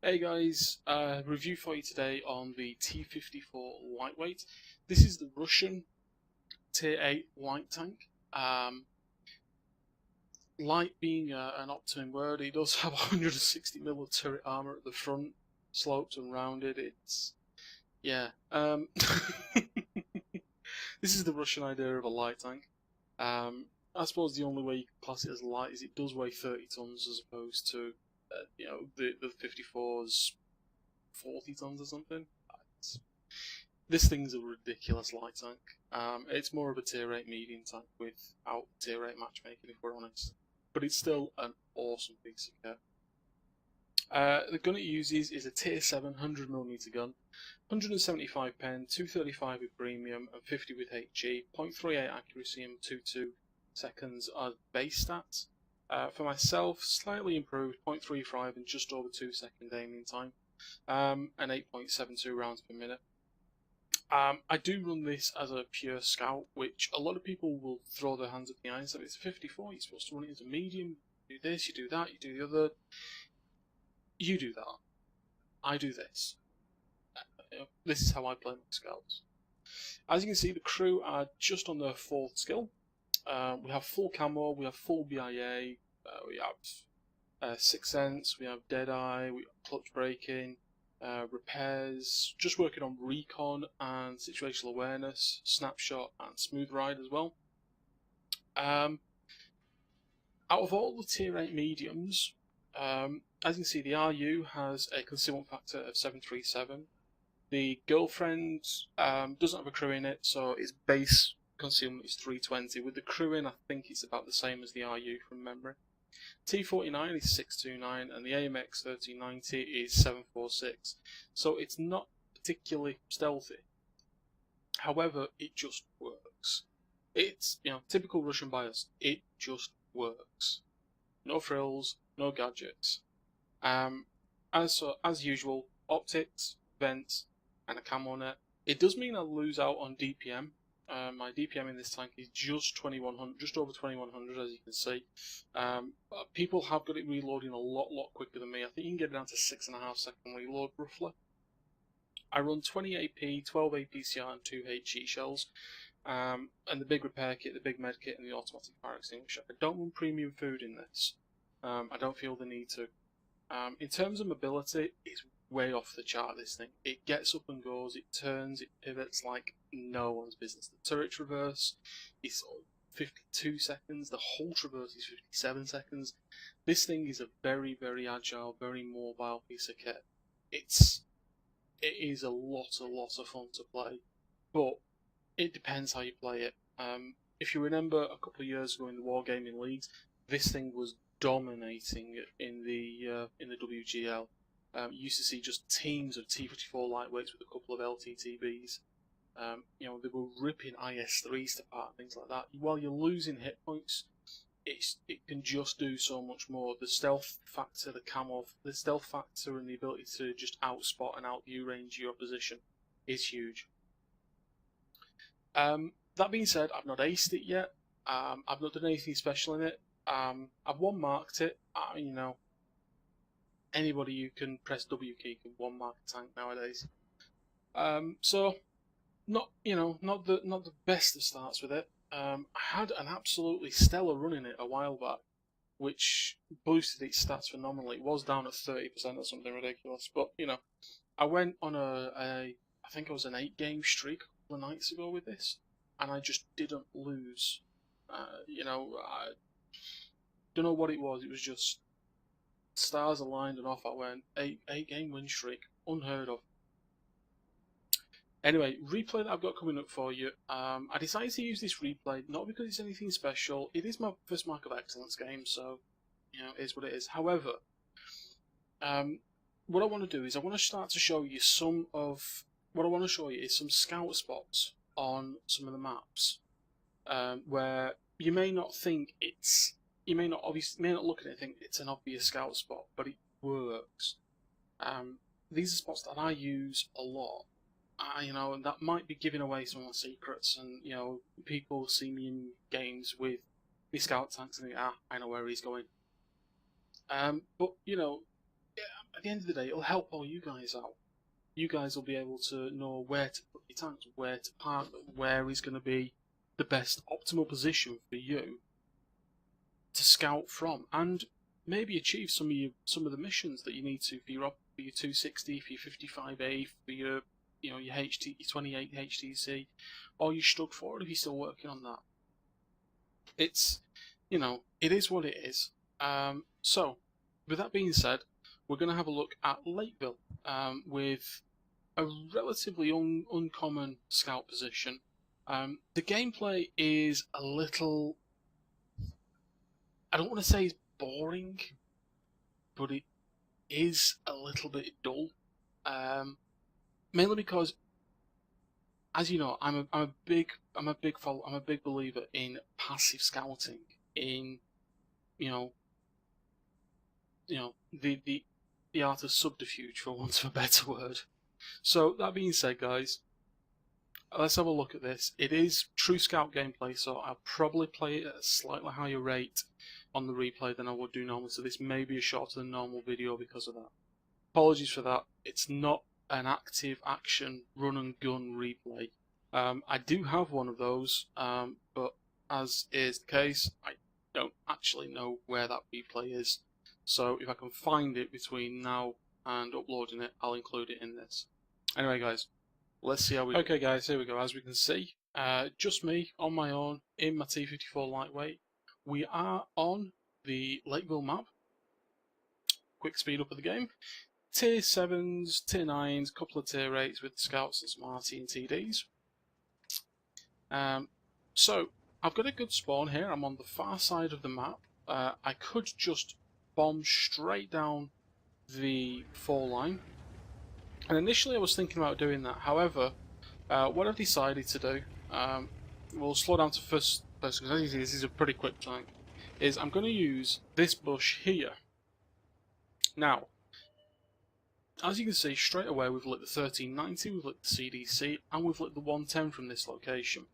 Hey guys, review for you today on the T54 Lightweight. This is the Russian Tier 8 light tank. Light being an optimum word, it does have 160mm of turret armor at the front, sloped and rounded. Yeah. This is the Russian idea of a light tank. I suppose the only way you can class it as light is it does weigh 30 tons as opposed to the 54's 40 tons or something. This thing's a ridiculous light tank. It's more of a tier 8 medium tank without tier 8 matchmaking, if we're honest. But it's still an awesome piece of kit. The gun it uses is a tier 7 100mm gun, 175 pen, 235 with premium, and 50 with HG, 0.38 accuracy and 2.2 seconds are base stats. For myself, slightly improved, 0.35 and just over 2 second aiming time, and 8.72 rounds per minute. I do run this as a pure scout, which a lot of people will throw their hands up in the air and say, it's a 54, you're supposed to run it as a medium, you do this, you do that, you do the other. You do that. I do this. This is how I play my scouts. As you can see, the crew are just on their 4th skill. We have full camo, we have full BIA, we have 6th sense, we have Deadeye, we have clutch braking, repairs, just working on recon and situational awareness, snapshot and smooth ride as well. Out of all the tier 8 mediums, as you can see, the RU has a concealment factor of 737. The girlfriend doesn't have a crew in it, so its base concealment is 320. With the crew in, I think it's about the same as the RU from memory. T49 is 629 and the AMX 1390 is 746. So it's not particularly stealthy. However, it just works. It's, typical Russian bias. It just works. No frills, no gadgets. As usual, optics, vents, and a camo net. It does mean I lose out on DPM. My DPM in this tank is just 2100, just over 2100, as you can see. People have got it reloading a lot quicker than me. I think you can get it down to 6.5 second reload roughly. I run 20 AP, 12 APCR, and 2 HE shells, and the big repair kit, the big med kit, and the automatic fire extinguisher. I don't run premium food in this. I don't feel the need to. In terms of mobility, it's way off the chart, this thing. It gets up and goes, it turns, it pivots like no one's business. The turret traverse is 52 seconds, the whole traverse is 57 seconds. This thing is a very agile, very mobile piece of kit. It is a lot of fun to play, but it depends how you play it. If you remember a couple of years ago in the Wargaming Leagues, this thing was dominating in the WGL. You used to see just teams of T54 lightweights with a couple of LTTBs. They were ripping IS-3s to part and things like that. While you're losing hit points, it can just do so much more. The stealth factor, the stealth factor, and the ability to just outspot and outview range your opposition is huge. That being said, I've not aced it yet. I've not done anything special in it. I've one marked it. Anybody who can press W key can one mark a tank nowadays. So not the best of starts with it. I had an absolutely stellar run in it a while back, which boosted its stats phenomenally. It was down at 30% or something ridiculous, but I went on I think it was an 8-game streak a couple of nights ago with this, and I just didn't lose. I don't know what it was. It was just stars aligned and off I went. 8-game win streak, unheard of. Anyway, replay that I've got coming up for you. I decided to use this replay not because it's anything special. It is my first mark of excellence game, so it is what it is. However, what I want to do is I want to start to show you some scout spots on some of the maps where you may not think you may not look at it and think it's an obvious scout spot, but it works. These are spots that I use a lot. And that might be giving away some of my secrets, and people see me in games with scout tanks and think, I know where he's going. But at the end of the day, it'll help all you guys out. You guys will be able to know where to put your tanks, where to park them, where is going to be the best optimal position for you to scout from, and maybe achieve some of the missions that you need to for your 260, for your 55A, for your your 28 HTC, or your Stug 4 if you're still working on that. It's it is what it is. So with that being said, we're going to have a look at Lakeville with a relatively uncommon scout position. The gameplay is a little, I don't want to say it's boring, but it is a little bit dull. Mainly because, as you know, I'm a big believer in passive scouting, in the art of subterfuge, for want of a better word. So that being said, guys, let's have a look at this. It is true scout gameplay, so I'll probably play it at a slightly higher rate on the replay than I would do normally, so this may be a shorter than normal video because of that. Apologies for that. It's not an active action run and gun replay. I do have one of those, but as is the case, I don't actually know where that replay is. So if I can find it between now and uploading it, I'll include it in this. Anyway, guys, let's see how we. Okay, guys, here we go. As we can see, just me on my own in my T54 Lwt. We are on the Lakeville map. Quick speed up of the game. Tier 7s, Tier 9s, couple of Tier 8s with the Scouts and Smarty and TDs. So I've got a good spawn here. I'm on the far side of the map. I could just bomb straight down the 4 line. And initially I was thinking about doing that. However, what I've decided to do, we'll slow down to first because as you see this is a pretty quick tank, is I'm going to use this bush here. Now, as you can see straight away we've lit the 1390, we've lit the CDC, and we've lit the 110 from this location.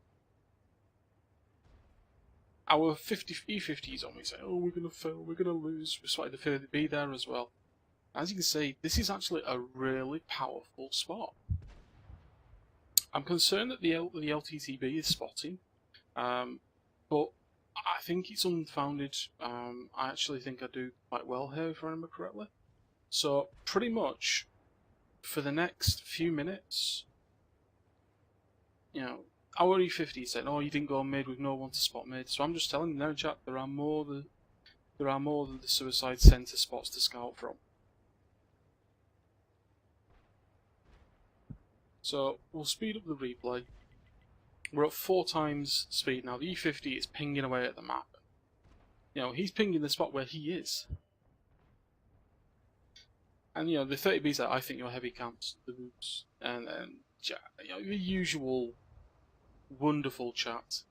Our E50s on me say, oh, we're going to fail, we're going to lose, we're spotted the 30B there as well. As you can see, this is actually a really powerful spot. I'm concerned that the LTTB is spotting, but I think it's unfounded. I actually think I do quite well here, if I remember correctly. So, pretty much, for the next few minutes, our E50 said, oh, you didn't go mid with no one to spot mid. So I'm just telling them there in chat, there are more than the suicide centre spots to scout from. So we'll speed up the replay. We're at 4 times speed now. The E50 is pinging away at the map. He's pinging the spot where he is. And the 30Bs that I think your heavy camps, the boots, and the usual wonderful chat.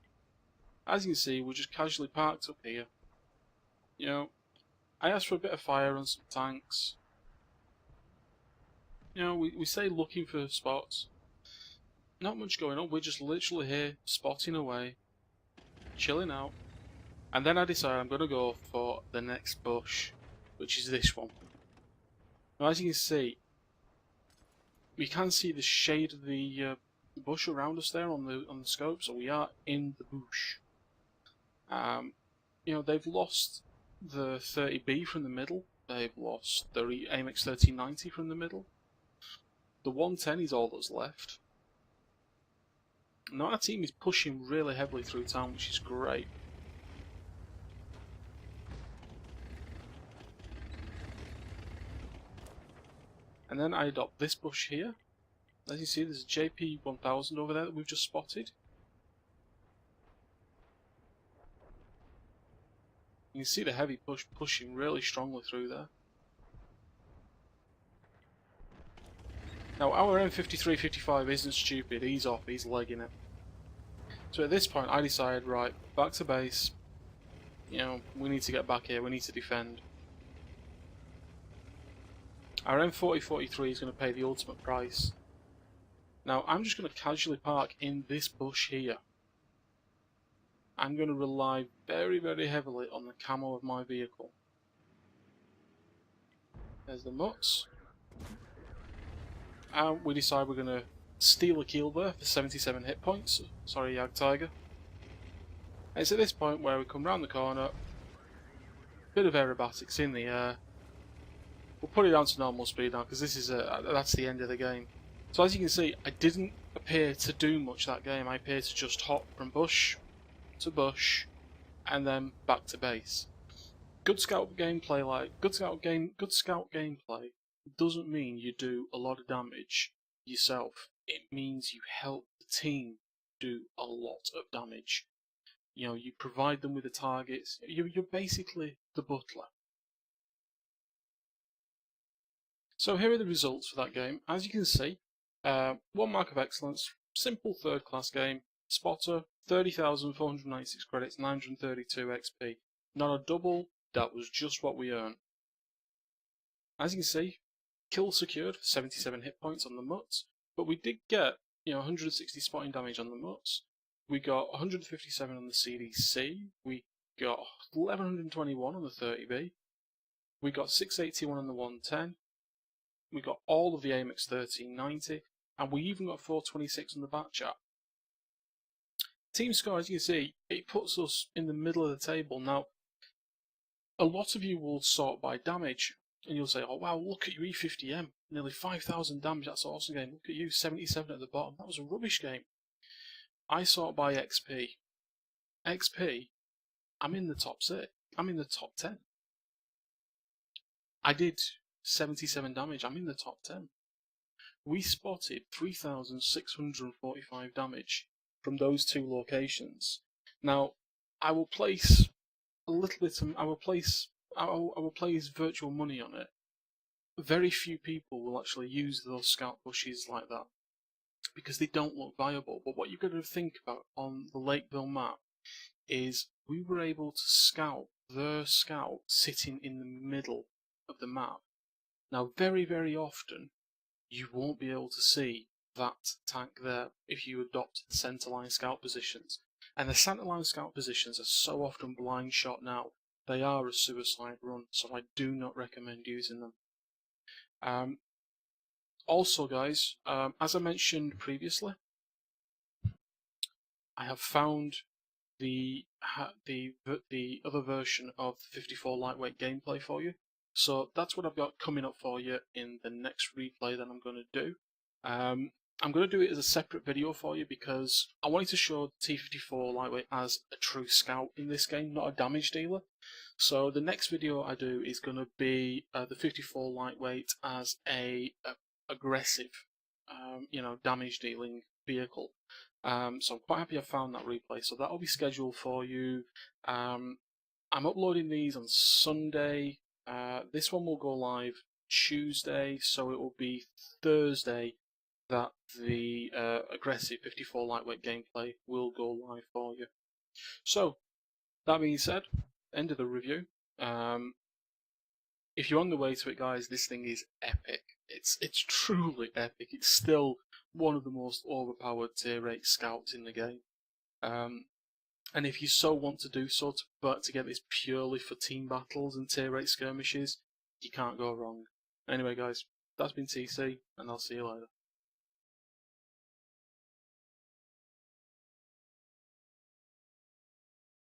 As you can see, we're just casually parked up here. I asked for a bit of fire on some tanks. We say looking for spots. Not much going on, we're just literally here, spotting away, chilling out. And then I decide I'm going to go for the next bush, which is this one. Now as you can see, we can see the shade of the bush around us there on the scope, so we are in the bush. They've lost the 30B from the middle, they've lost the AMX 1390 from the middle. The 110 is all that's left. Now our team is pushing really heavily through town, which is great. And then I adopt this bush here. As you see, there's a JP1000 over there that we've just spotted. You can see the heavy push pushing really strongly through there. Now our M53-55 isn't stupid, he's off, he's legging it. So at this point I decide, right, back to base, we need to get back here, we need to defend. Our M4043 is going to pay the ultimate price. Now I'm just going to casually park in this bush here. I'm going to rely very, very heavily on the camo of my vehicle. There's the mutts. And we decide we're going to steal a kill there for 77 hit points. Sorry, Yag Tiger. And it's at this point where we come round the corner. Bit of aerobatics in the air. We'll put it down to normal speed now because this is that's the end of the game. So as you can see, I didn't appear to do much that game. I appeared to just hop from bush to bush and then back to base. Good scout gameplay doesn't mean you do a lot of damage yourself. It means you help the team do a lot of damage. You know, you provide them with the targets. You're basically the butler. So here are the results for that game. As you can see, 1 mark of excellence, simple third class game, spotter, 30,496 credits, 932 XP. Not a double, that was just what we earned. As you can see, kill secured, 77 hit points on the mutts, but we did get 160 spotting damage on the mutts. We got 157 on the CDC, we got 1121 on the 30B, we got 681 on the 110, we got all of the AMX 1390, and we even got 426 on the back chat. Team score, as you can see, it puts us in the middle of the table. Now, a lot of you will sort by damage, and you'll say, oh wow, look at your E50M, nearly 5,000 damage, that's an awesome game. Look at you, 77 at the bottom, that was a rubbish game. I sort by XP. XP, I'm in the top 6, I'm in the top 10. I did 77 damage, I'm in the top 10. We spotted 3,645 damage from those 2 locations. Now, I will place a little bit of, I will place virtual money on it. Very few people will actually use those scout bushes like that because they don't look viable. But what you've got to think about on the Lakeville map is we were able to scout their scout sitting in the middle of the map. Now, very, very often, you won't be able to see that tank there if you adopt the centerline scout positions. And the centerline scout positions are so often blind shot now. They are a suicide run, so I do not recommend using them. Also, guys, as I mentioned previously, I have found the other version of the 54 lightweight gameplay for you. So that's what I've got coming up for you in the next replay that I'm going to do. I'm going to do it as a separate video for you because I wanted to show T54 lightweight as a true scout in this game, not a damage dealer. So the next video I do is going to be the 54 lightweight as a aggressive, damage dealing vehicle. So I'm quite happy I found that replay. So that'll be scheduled for you. I'm uploading these on Sunday. This one will go live Tuesday, so it will be Thursday that the aggressive 54 lightweight gameplay will go live for you. So, that being said, end of the review. If you're on the way to it, guys, this thing is epic. It's truly epic. It's still one of the most overpowered tier 8 scouts in the game. And if you so want to do so, but to get this purely for team battles and tier 8 skirmishes, you can't go wrong. Anyway, guys, that's been TC, and I'll see you later.